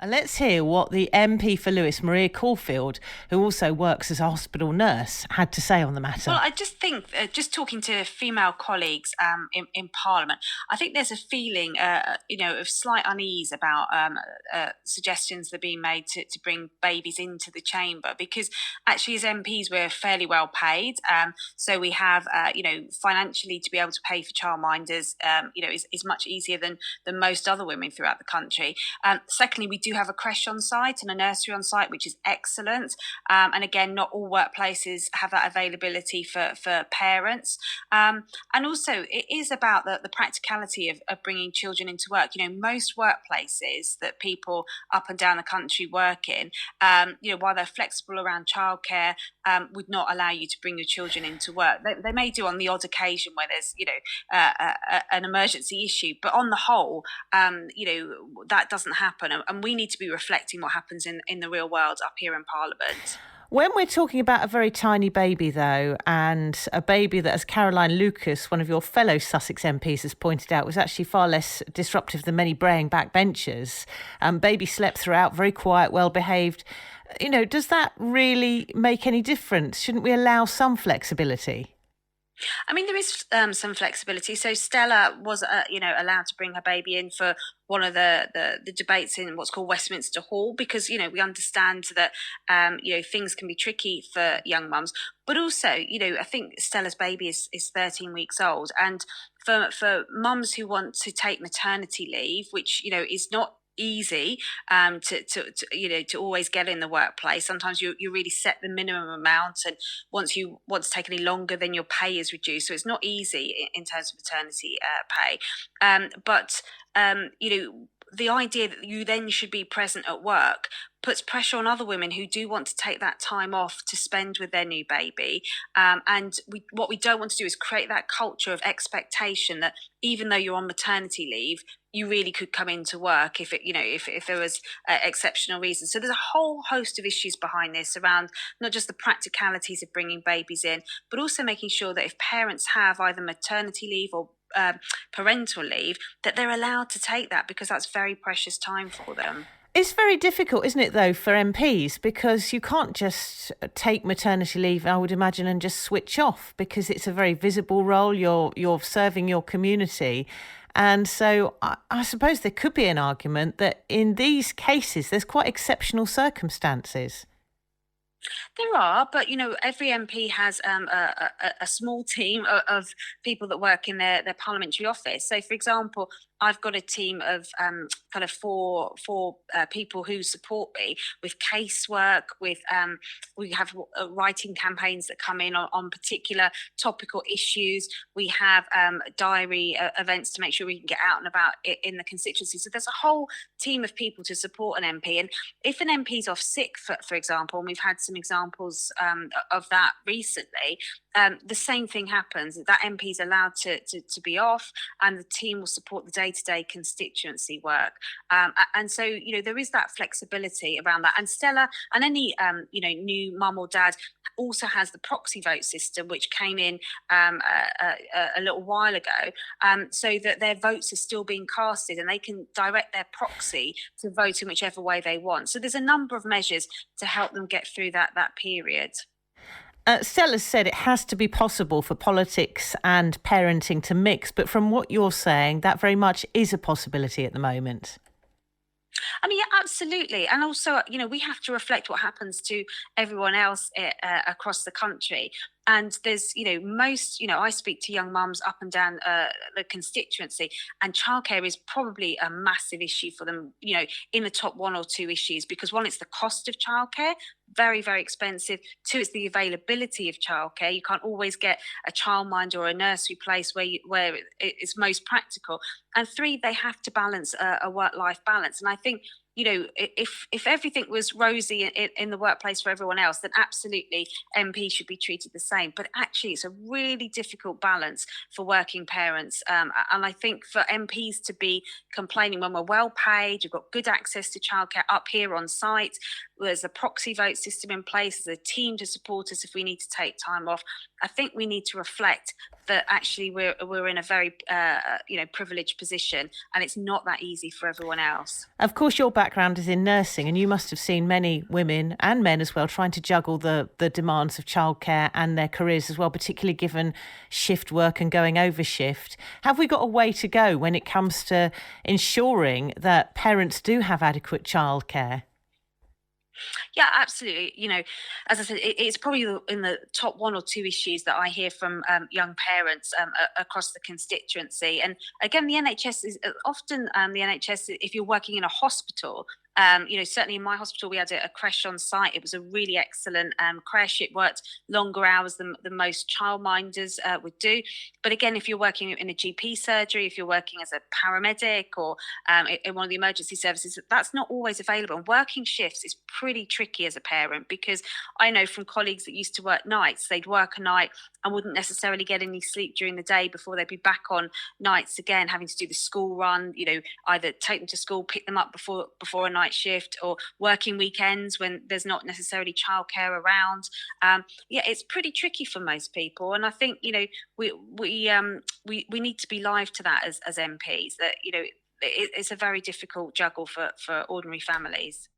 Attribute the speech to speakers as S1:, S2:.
S1: And let's hear what the MP for Lewis, Maria Caulfield, who also works as a hospital nurse, had to say on the matter.
S2: Well, I just think, just talking to female colleagues in Parliament, I think there's a feeling, of slight unease about suggestions that are being made to bring babies into the chamber, because actually as MPs we're fairly well paid. So we have, financially to be able to pay for childminders, is much easier than most other women throughout the country. Secondly, we do have a creche on site and a nursery on site, which is excellent. And again, not all workplaces have that availability for parents. And also, it is about the practicality of bringing children into work. Most workplaces that people up and down the country work in, while they're flexible around childcare, would not allow you to bring your children into work. They may do on the odd occasion where there's, an emergency issue, but on the whole, that doesn't happen. And we need to be reflecting what happens in the real world up here in Parliament.
S1: When we're talking about a very tiny baby, though, and a baby that, as Caroline Lucas, one of your fellow Sussex MPs, has pointed out, was actually far less disruptive than many braying backbenchers. Baby slept throughout, very quiet, well behaved. Does that really make any difference? Shouldn't we allow some flexibility?
S2: I mean, there is some flexibility. So Stella was, allowed to bring her baby in for one of the debates in what's called Westminster Hall, because, we understand that, things can be tricky for young mums. But also, I think Stella's baby is 13 weeks old. And for mums who want to take maternity leave, which, is not easy to always get in the workplace. Sometimes you really set the minimum amount, and once you want to take any longer, then your pay is reduced. So it's not easy in terms of maternity pay. But the idea that you then should be present at work puts pressure on other women who do want to take that time off to spend with their new baby. And what we don't want to do is create that culture of expectation that even though you're on maternity leave, you really could come into work if there was exceptional reasons. So there's a whole host of issues behind this around not just the practicalities of bringing babies in, but also making sure that if parents have either maternity leave or parental leave, that they're allowed to take that, because that's very precious time for them.
S1: It's very difficult, isn't it, though, for MPs, because you can't just take maternity leave, I would imagine, and just switch off, because it's a very visible role. You're serving your community. And so I suppose there could be an argument that in these cases, there's quite exceptional circumstances.
S2: There are, but every MP has a small team of people that work in their parliamentary office. So, for example, I've got a team of kind of four people who support me with casework. We have writing campaigns that come in on particular topical issues. We have diary events to make sure we can get out and about in the constituency. So there's a whole team of people to support an MP. And if an MP's off sick, for example, and we've had some examples of that recently, the same thing happens. That MP is allowed to be off, and the team will support the day-to-day constituency work. And so, there is that flexibility around that. And Stella and any, new mum or dad also has the proxy vote system, which came in a little while ago, so that their votes are still being casted and they can direct their proxy to vote in whichever way they want. So there's a number of measures to help them get through that period.
S1: Stella said it has to be possible for politics and parenting to mix, but from what you're saying, that very much is a possibility at the moment.
S2: I mean, yeah, absolutely. And also, we have to reflect what happens to everyone else across the country. And there's, I speak to young mums up and down the constituency, and childcare is probably a massive issue for them, in the top one or two issues, because one, it's the cost of childcare, very, very expensive. Two, it's the availability of childcare. You can't always get a childminder or a nursery place where it's most practical. And three, they have to balance a work-life balance. And I think, if everything was rosy in the workplace for everyone else, then absolutely MPs should be treated the same. But actually, it's a really difficult balance for working parents. And I think for MPs to be complaining when we're well paid, you've got good access to childcare up here on site, there's a proxy vote system in place, there's a team to support us if we need to take time off. I think we need to reflect that actually we're in a very privileged position, and it's not that easy for everyone else.
S1: Of course, you're background is in nursing, and you must have seen many women and men as well trying to juggle the demands of childcare and their careers as well, particularly given shift work and going over shift. Have we got a way to go when it comes to ensuring that parents do have adequate childcare?
S2: Yeah, absolutely. As I said, it's probably in the top one or two issues that I hear from young parents across the constituency. And again, the NHS is often the NHS. If you're working in a hospital, certainly in my hospital, we had a creche on site. It was a really excellent creche. It worked longer hours than most childminders would do. But again, if you're working in a GP surgery, if you're working as a paramedic or in one of the emergency services, that's not always available. And working shifts is pretty tricky as a parent, because I know from colleagues that used to work nights, they'd work a night and wouldn't necessarily get any sleep during the day before they'd be back on nights again, having to do the school run, either take them to school, pick them up before a night shift, or working weekends when there's not necessarily childcare around. Yeah, it's pretty tricky for most people, and I think we need to be live to that as MPs. That it's a very difficult juggle for ordinary families.